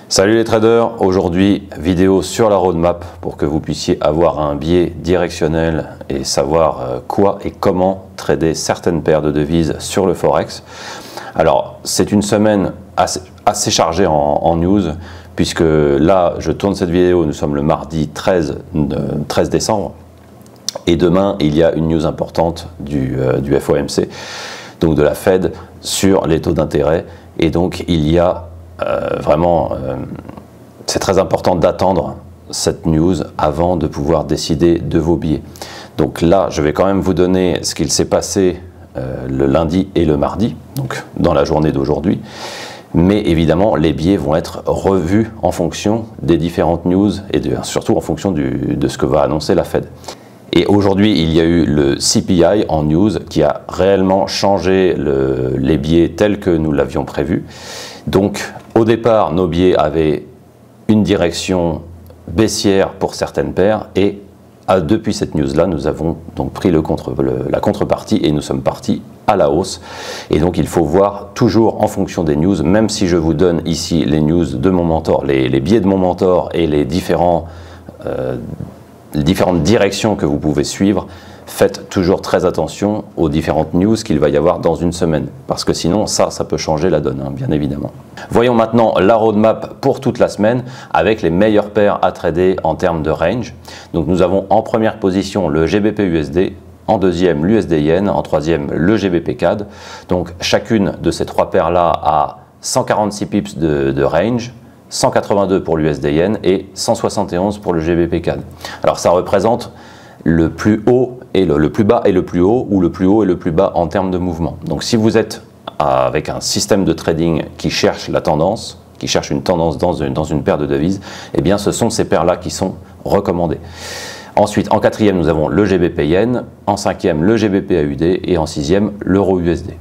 Salut les traders, aujourd'hui vidéo sur la roadmap pour que vous puissiez avoir un biais directionnel et savoir quoi et comment trader certaines paires de devises sur le Forex. Alors c'est une semaine assez chargée en news puisque là je tourne cette vidéo, nous sommes le mardi 13 décembre et demain il y a une news importante du FOMC, donc de la Fed sur les taux d'intérêt et donc il y a c'est très important d'attendre cette news avant de pouvoir décider de vos billets. Donc là, je vais quand même vous donner ce qu'il s'est passé le lundi et le mardi, donc dans la journée d'aujourd'hui. Mais évidemment, les billets vont être revus en fonction des différentes news et surtout en fonction de ce que va annoncer la Fed. Et aujourd'hui, il y a eu le CPI en news qui a réellement changé les billets tels que nous l'avions prévu. Donc, au départ, nos billets avaient une direction baissière pour certaines paires et depuis cette news-là, nous avons donc pris la contrepartie et nous sommes partis à la hausse. Et donc, il faut voir toujours en fonction des news, même si je vous donne ici les news de mon mentor, les billets de mon mentor et les différentes directions que vous pouvez suivre, faites toujours très attention aux différentes news qu'il va y avoir dans une semaine, parce que sinon ça peut changer la donne, bien évidemment. Voyons maintenant la roadmap pour toute la semaine avec les meilleures paires à trader en termes de range. Donc nous avons en première position le GBP-USD, en deuxième l'USD-Yen, en troisième le GBP-CAD. Donc chacune de ces trois paires-là a 146 pips de range, 182 pour l'USD-Yen et 171 pour le GBP-CAD. Alors ça représente le plus haut et le plus bas et le plus haut, ou le plus haut et le plus bas en termes de mouvement. Donc si vous êtes avec un système de trading qui cherche la tendance, qui cherche une tendance dans une paire de devises, eh bien ce sont ces paires-là qui sont recommandées. Ensuite, en quatrième, nous avons le GBP-Yen, en cinquième, le GBP-AUD et en sixième, l'Euro-USD.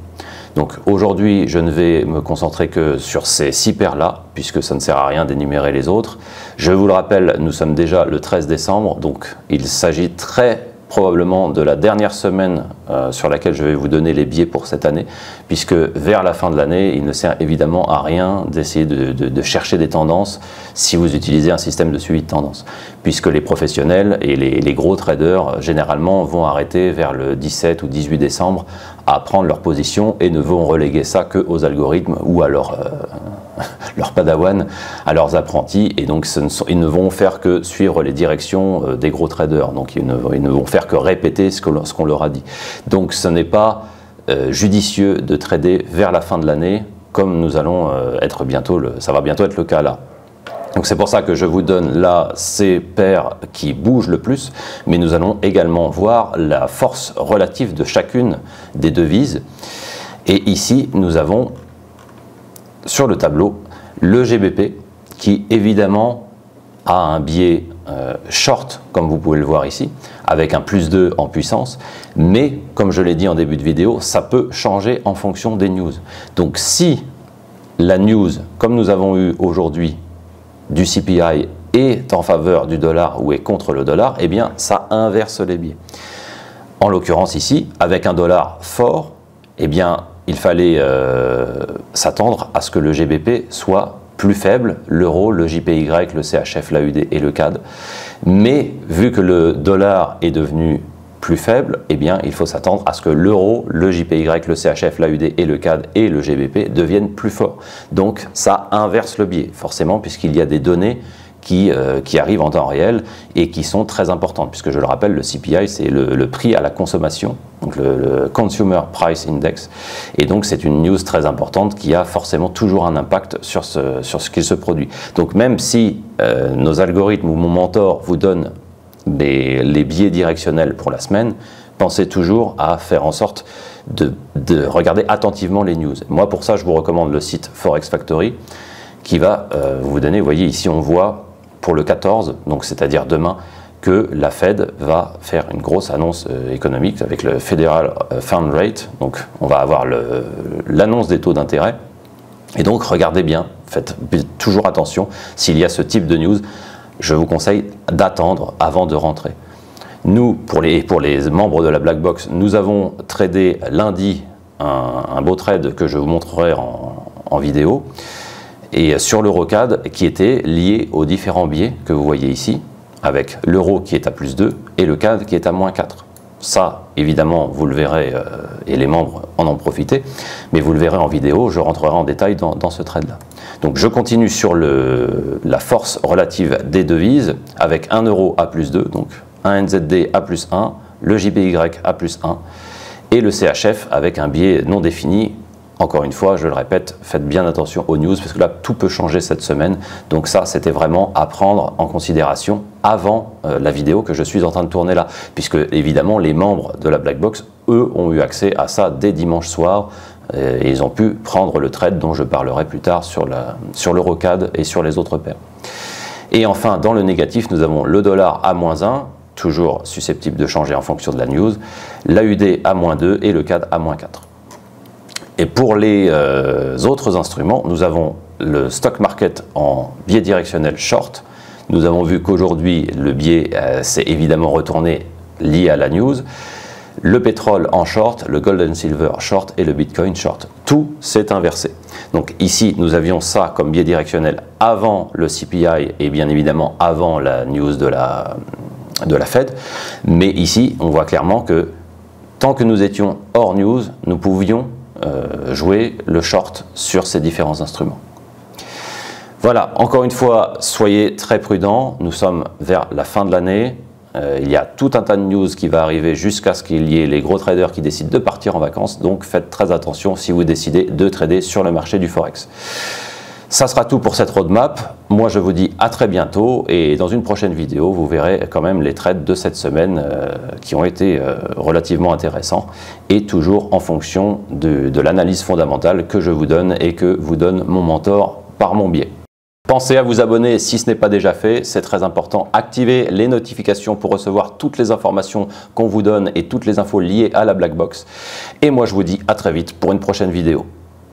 Donc aujourd'hui, je ne vais me concentrer que sur ces 6 paires-là, puisque ça ne sert à rien d'énumérer les autres. Je vous le rappelle, nous sommes déjà le 13 décembre, donc il s'agit très probablement de la dernière semaine sur laquelle je vais vous donner les billets pour cette année, puisque vers la fin de l'année, il ne sert évidemment à rien d'essayer de chercher des tendances si vous utilisez un système de suivi de tendance, puisque les professionnels et les gros traders généralement vont arrêter vers le 17 ou 18 décembre à prendre leur position et ne vont reléguer ça qu'aux algorithmes ou à leurs padawan, à leurs apprentis, et donc ils ne vont faire que suivre les directions des gros traders, donc ils ne vont faire que répéter ce qu'on leur a dit. Donc ce n'est pas judicieux de trader vers la fin de l'année, comme nous allons être bientôt, ça va bientôt être le cas là. Donc c'est pour ça que je vous donne là ces paires qui bougent le plus, mais nous allons également voir la force relative de chacune des devises. Et ici, nous avons sur le tableau le GBP qui évidemment a un biais short, comme vous pouvez le voir ici, avec un +2 en puissance, mais comme je l'ai dit en début de vidéo, ça peut changer en fonction des news. Donc si la news, comme nous avons eu aujourd'hui, du CPI est en faveur du dollar ou est contre le dollar, eh bien ça inverse les biais. En l'occurrence ici, avec un dollar fort, eh bien il fallait s'attendre à ce que le GBP soit plus faible, l'euro, le JPY, le CHF, l'AUD et le CAD. Mais vu que le dollar est devenu plus faible, eh bien il faut s'attendre à ce que l'euro, le JPY, le CHF, l'AUD et le CAD et le GBP deviennent plus forts. Donc ça inverse le biais, forcément, puisqu'il y a des données qui arrivent en temps réel et qui sont très importantes, puisque je le rappelle, le CPI c'est le prix à la consommation, donc le Consumer Price Index, et donc c'est une news très importante qui a forcément toujours un impact sur ce qu'il se produit. Donc même si nos algorithmes ou mon mentor vous donnent les biais directionnels pour la semaine, pensez toujours à faire en sorte de regarder attentivement les news. Moi pour ça je vous recommande le site Forex Factory qui va vous donner, vous voyez ici on voit pour le 14, donc c'est-à-dire demain, que la Fed va faire une grosse annonce économique avec le Federal Funds Rate, donc on va avoir l'annonce des taux d'intérêt, et donc regardez bien, faites toujours attention, s'il y a ce type de news, je vous conseille d'attendre avant de rentrer. Nous, pour les membres de la Black Box, nous avons tradé lundi un beau trade que je vous montrerai en vidéo, et sur l'Eurocad qui était lié aux différents biais que vous voyez ici, avec l'euro qui est à +2 et le CAD qui est à -4. Ça, évidemment, vous le verrez, et les membres en ont profité, mais vous le verrez en vidéo, je rentrerai en détail dans ce trade-là. Donc je continue sur la force relative des devises, avec un euro à +2, donc un NZD à +1, le JPY à +1, et le CHF avec un biais non défini. Encore une fois, je le répète, faites bien attention aux news, parce que là, tout peut changer cette semaine. Donc ça, c'était vraiment à prendre en considération avant la vidéo que je suis en train de tourner là. Puisque, évidemment, les membres de la Black Box, eux, ont eu accès à ça dès dimanche soir. Et ils ont pu prendre le trade dont je parlerai plus tard sur l'Eurocad et sur les autres paires. Et enfin, dans le négatif, nous avons le dollar à -1, toujours susceptible de changer en fonction de la news, l'AUD à -2 et le CAD à -4. Et pour les autres instruments, nous avons le stock market en biais directionnel short. Nous avons vu qu'aujourd'hui, le biais s'est évidemment retourné lié à la news. Le pétrole en short, le gold and silver short et le bitcoin short. Tout s'est inversé. Donc ici, nous avions ça comme biais directionnel avant le CPI et bien évidemment avant la news de la Fed. Mais ici, on voit clairement que tant que nous étions hors news, nous pouvions jouer le short sur ces différents instruments. Voilà, encore une fois, soyez très prudents, nous sommes vers la fin de l'année, il y a tout un tas de news qui va arriver jusqu'à ce qu'il y ait les gros traders qui décident de partir en vacances, donc faites très attention si vous décidez de trader sur le marché du Forex. Ça sera tout pour cette roadmap. Moi, je vous dis à très bientôt et dans une prochaine vidéo, vous verrez quand même les trades de cette semaine qui ont été relativement intéressants et toujours en fonction de l'analyse fondamentale que je vous donne et que vous donne mon mentor par mon biais. Pensez à vous abonner si ce n'est pas déjà fait, c'est très important. Activez les notifications pour recevoir toutes les informations qu'on vous donne et toutes les infos liées à la Black Box. Et moi, je vous dis à très vite pour une prochaine vidéo.